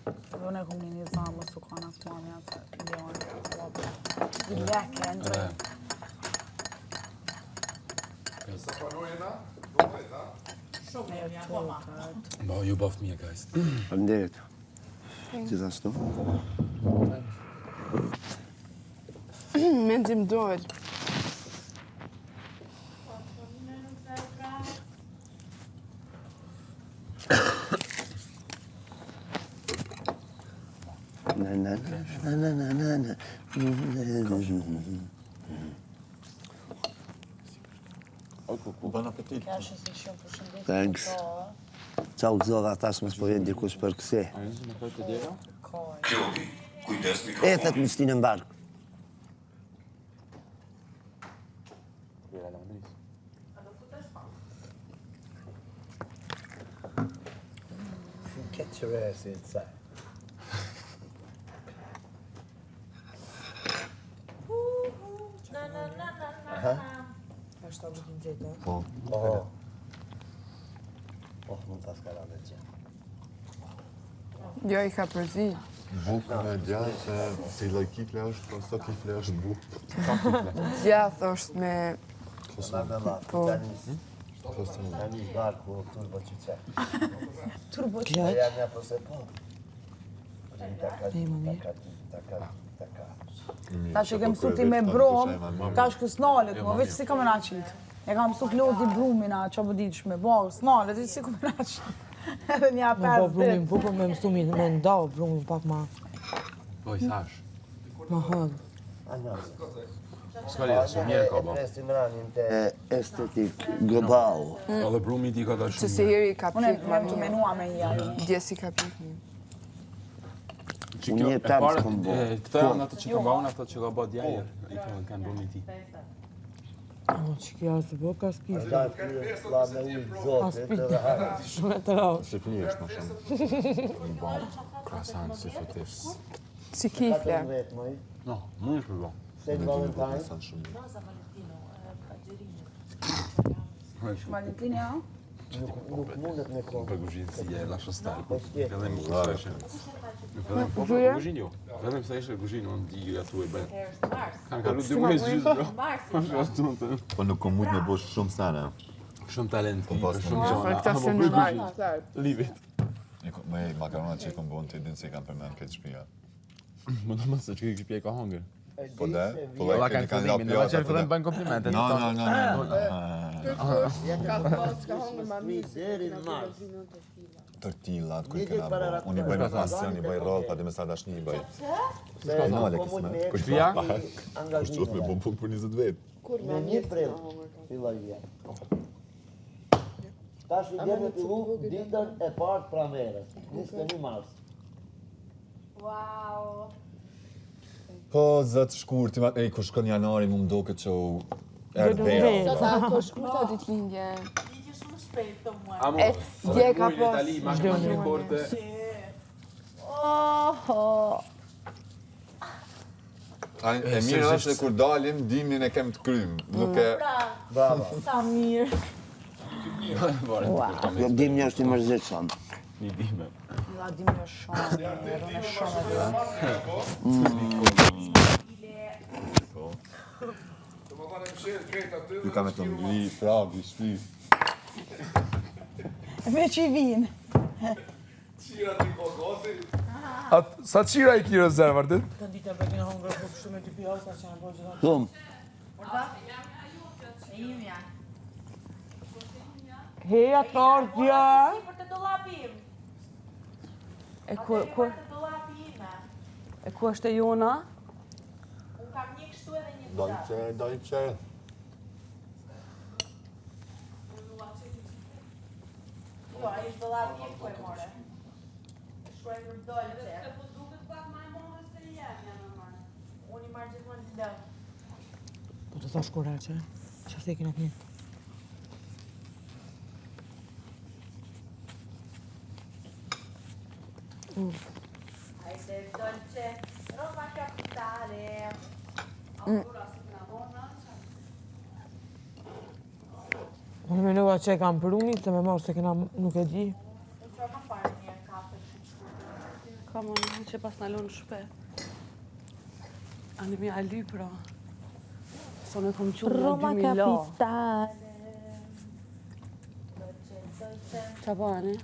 Unë e kom një zanë më sukana së mamja se Leon. I leke, ndrej. Sa panojena? Dohet, ha? Shumë, ja, koma. Bo, ju both mirë, guys. Faleminderit. Gjithashtu. Mendim dojl. Bon appetit. Thanks. Ciao gëzova, tash më s'po vjen dikush për kësi. Ethet më stinë në barkë. Get your ass inside. Është abu t'në gjithë, Po. Mund ta skarane që. Jo, I ka përzi. Bukë me djathë, se i loj kifle është, po sot kifle është bukë. Djath është me... Po. Tani barku, turbo që që. Turbo që? Ja një përse po. Taka. Ta që kem mësu ti me brum, ta është kësnalit, mo veç si ka me na qitë. E kam mësu klodi brumina, që po diqme, bo, snalit, si ka me na qitë. Edhe një 5 Po brumin bukur me mësu me ndau brumin pak ma... Po, I thash. Ma hëllë. S'ka lidhe, që mirë ka bo. Estetik global. Edhe brumi ti ka ta Që shumë se heri ka Unë pik e jem të menua me një. Djesi ka pik një. Unë një tamë s'kom bo. Këto janë ato që ka ba unë, ato që ka ba djajer. I kanë brumi ti. O, që kja së bo, ka s'pizë. Da fla me ujë zotit edhe harat. Shumë e të rao. Se fini është më shumë. Një bon, krasan, si fëtis. Si kifle. 14 moj. No, më është për bo. Saint Valentine. Krasan shumë. Valentini, ja? Nuk mundet me kohë. Për guzhinë si e lasho stalë. Po s'ke. Edhe më kështë Vedem po për guzhinë jo. Vedem se ishte guzhinë, unë di atu e bëjnë. Kanë kalu 2 muaj gjysë, bro. Po nuk kom mujt me bosh shumë sene. Shumë talent ki, pas shumë në gjona. Këta Apo se për në guzhinë. marë. Livit. Me makaronat që i kom bon të idin se i kam përmen këtë shpia. Më të mësë që këtë shpje ka hongër. Po dhe? Po Ola dhe kanë fillimin, dhe që fillim bëjnë komplimente. No. Tortillat, ku I kena bo. Unë I bëj me pasion, I bëj roll, pa dhe me sa dashni I bëj. No, ale kismet. Shpia? Kushtot me bo puk për 20 vetë. Me 1 prill. Filloj vjen. Tash I vjen me fillu ditën e partë pramerës. 21 mars. Wow. Po, zëtë shkurti, ej, kur shkon janari, mu mdo këtë që u erdhera. Sot a ko shkurta ditë lindje. Lidje shumë shpejt të mua. Amo, dje ka në Itali, ma shkëma një korte. E mirë është e kur dalim, dimnin e kem të krym. Nuk e... Bravo. Sa mirë. Jo dim një është I mërzitshëm. Një dime. La dim një shumë, rënë shumë Ju ka me të ngri, fragi, shpi. Veç I vinë. Sa qira I ki rezervar, dit? Të ditë e bëgjën hongër, po shumë e dy pjasa që në bëgjën hongër. Thum, Heja të ardhja! Për të dollapim. E ku Për të dollapime. është e jona? Unë kam një kështu edhe një kështu. Dojqe. Jo, ai është dollapi e ku e more. Shkruaj për dolce. Po duket pak më e madhe se jemi normal. Unë I marr gjithmonë lë. Po të thash kur që se kena të një. Hajde dolce. Roma capitale. Ancora si buona. Unë menova që e kam prunit, se me marrë se kena nuk e di. Unë s'ka kam parë një kafe shumë shkurtër. ka më që pas në lonë shpe. Ani mi ali, pra. So në kom qurë në 2000 lo. Qa po, ani?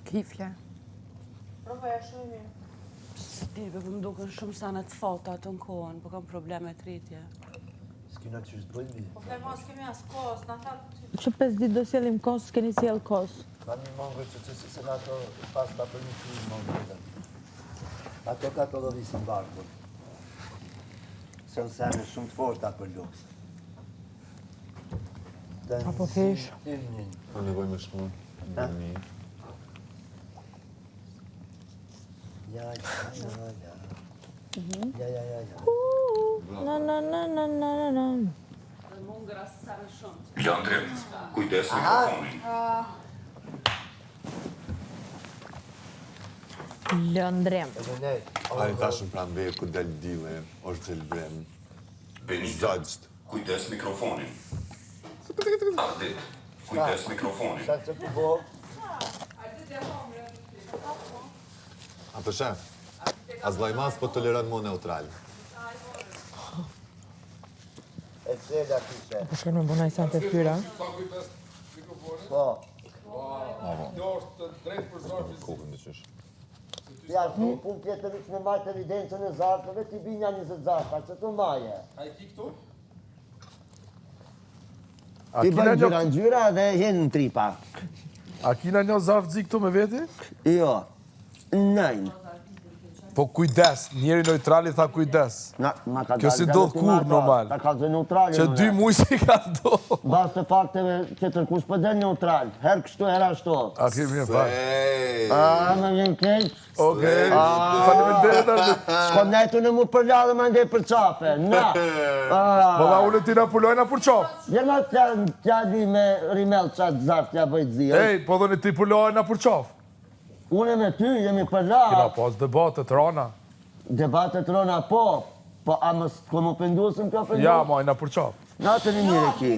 Kifje. Roba e shumë mirë. S'di, për më duken shumë sa në të fota të në kohën, për kam probleme të rritje. S'kina që është bëjnë mi. Po flema, s'kemi as kos, në thatë... Që 5 ditë do sjellim kos, s'keni sjell kos. Ka një mangë që se në ato pas ta për një që mangë. Ato ka të lovisin barkur. Se në sene shumë të forta për luks. Apo fish. Unë nevoj me shkon. Ja. Na. Mungra se sa në shumë. Lëndrim, kujdes mikrofonin. Lëndrim. A i tashën pra mbejt ku del dile, është gjelbrem. Benita, kujdes mikrofonin. Ardit, kujdes mikrofonin. Sa që të bo? Ato shef, as lajmas po toleron mo neutral. E ceda kishe. Po shkën me bunaj sa të fyra. Po. Kokën në qysh. Ja, që pun tjetër që me majtë evidencën e zartëve, t'i binja 20 zartë, që të maje. A i ki këtu? Ti bëjnë gjyra në gjyra dhe jenë në tripa. A kina një zarf zi këtu me veti? Jo, nëjnë. Po kujdes, njeri neutrali tha kujdes. Kjo si do kur normal. Ta ka zë neutrali. Që 2 muj si ka do. Bas të fakteve që tërkush për den neutral. Herë kështu, herë ashtu. A kemi një fakt. A, më vjen kejt. Okej, faleminderit atë. Shko netu në mu përla dhe më ndej për qafe. Na. Po ma unë ti na pulojna për qof. Jena t'ja di me rimel qatë zartë t'ja bëjt zi. Ej, po dhoni ti pulojna për qof. Une me ty jemi përla. Kina pas debatet rana. Debatet rona po. Po a më s'ko më pëndusëm kjo pëndusëm? Ja, majna për qof. Na të një mire ki.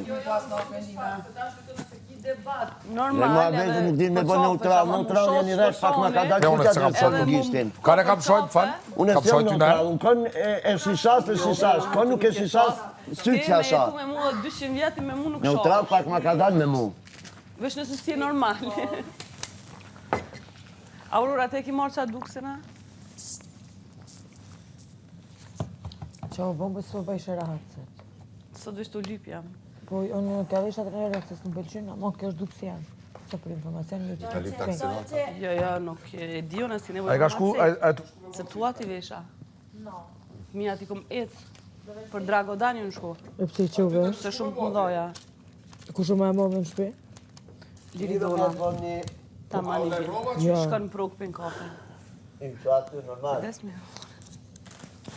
Normal, edhe nuk din me bë neutral, neutral janë i resh pak ma ka dalë Unë që se ka kam dhe shojt. gishtin. Ka ne kam shojt, fal? Unë Kam e shojt s'jam ty na? neutral, unë kon e shisas, kon nuk e shisas, sytë që asha. Me jetu me mua 200 vjeti me mu nuk shoh. Neutral pak ma ka dalë me mu. Vesh nëse si e normal. Aurora, te ki marrë qa duksena? Qa o bombë s'po bëjshë rahatësit. Sot vesh të lyp jam. Po unë nuk e visha të rrë se s'në pëlqyna, mo kjo është duksi janë. Se për informacion një Ka lip taksinata. Jo, nuk e di unë si nevoj. A i ka shku, Se tua ti vesha. Mija ti kom ecë. Për Dragodani unë shku. E pëse i quve? Se shumë të mëdhoja. Ku shumë e move në shpi? Liri dona. Ta mani Jo. shkon në pruk për në kafe. I që aty normal. Desmi.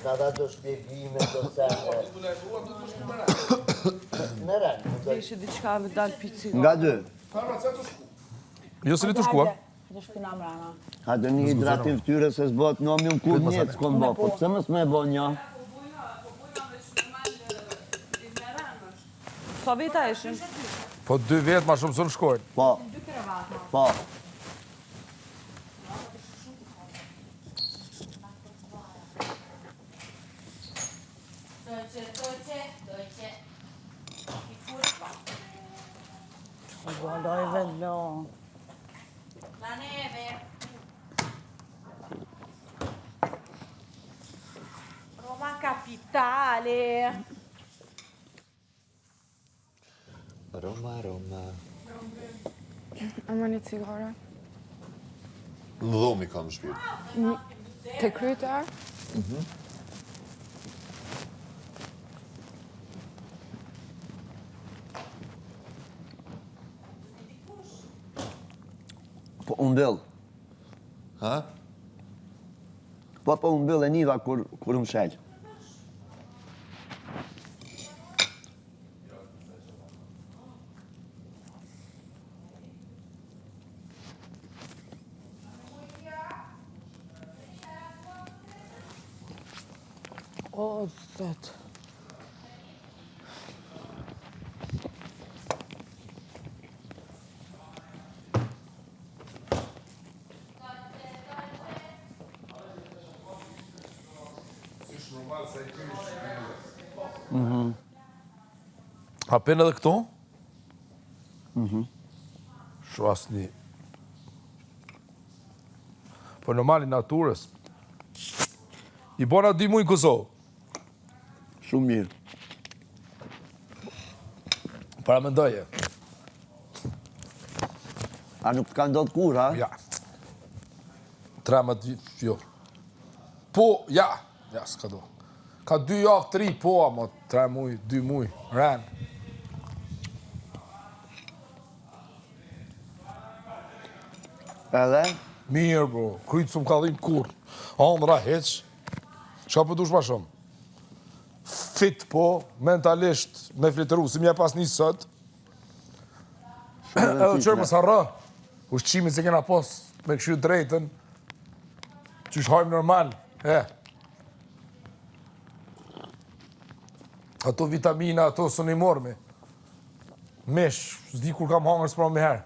Nga da do shpjegime, do sene. Në rënë. Veshe diçka me dalë pici. Nga dy. jo se li të shkuar. Të shkina mrena. Ha do një hidratim ftyre se s'bot në omi unë kur njetë s'kom bo. Po pëse mës me bo një? Sa veta eshin? Po 2 vetë ma shumë së në shkojnë. Po. Po. Guardoj vello. La neve. Roma capitale. Roma, Roma. A më një cigare? Në dhomi kam shpirë. Te kryta? Po unë mbyll. Ha? Po unë mbyll e niva kur më shel. O, zet. Hapen edhe këto? Shu asni. Po normali naturës. I bona 2 muaj në Kosovë. Shumë mirë. Para mendoje. A nuk ka ndodhë kur, ha? Ja. 13 vit, jo. Po, ja. Ja, s'ka do. Ka 2 javë, 3, po, ama 3 muaj, 2 muaj. Ren. Edhe? Mirë, bro. Krytë s'm ka dhimë kur. Andra, heq. Qa për dush ma shumë? Fit, po, mentalisht, me flitëru, si mja pas një sët. Edhe qërë më sarra. Ushqimi se kena pos me këshu drejten. Qysh hajmë normal. Ato vitamina, ato së një mormi. Mish, s'di kur kam hangër s'pra me herë.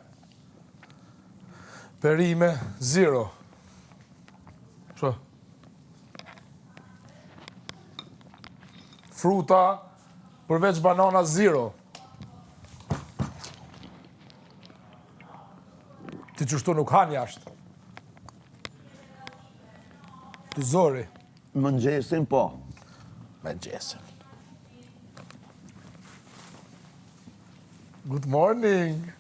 Perime, 0. Që? Fruta, përveç banana, 0. Ti qështu nuk han jashtë. Të zori. Mëngjesin, po. Mëngjesin. Good morning.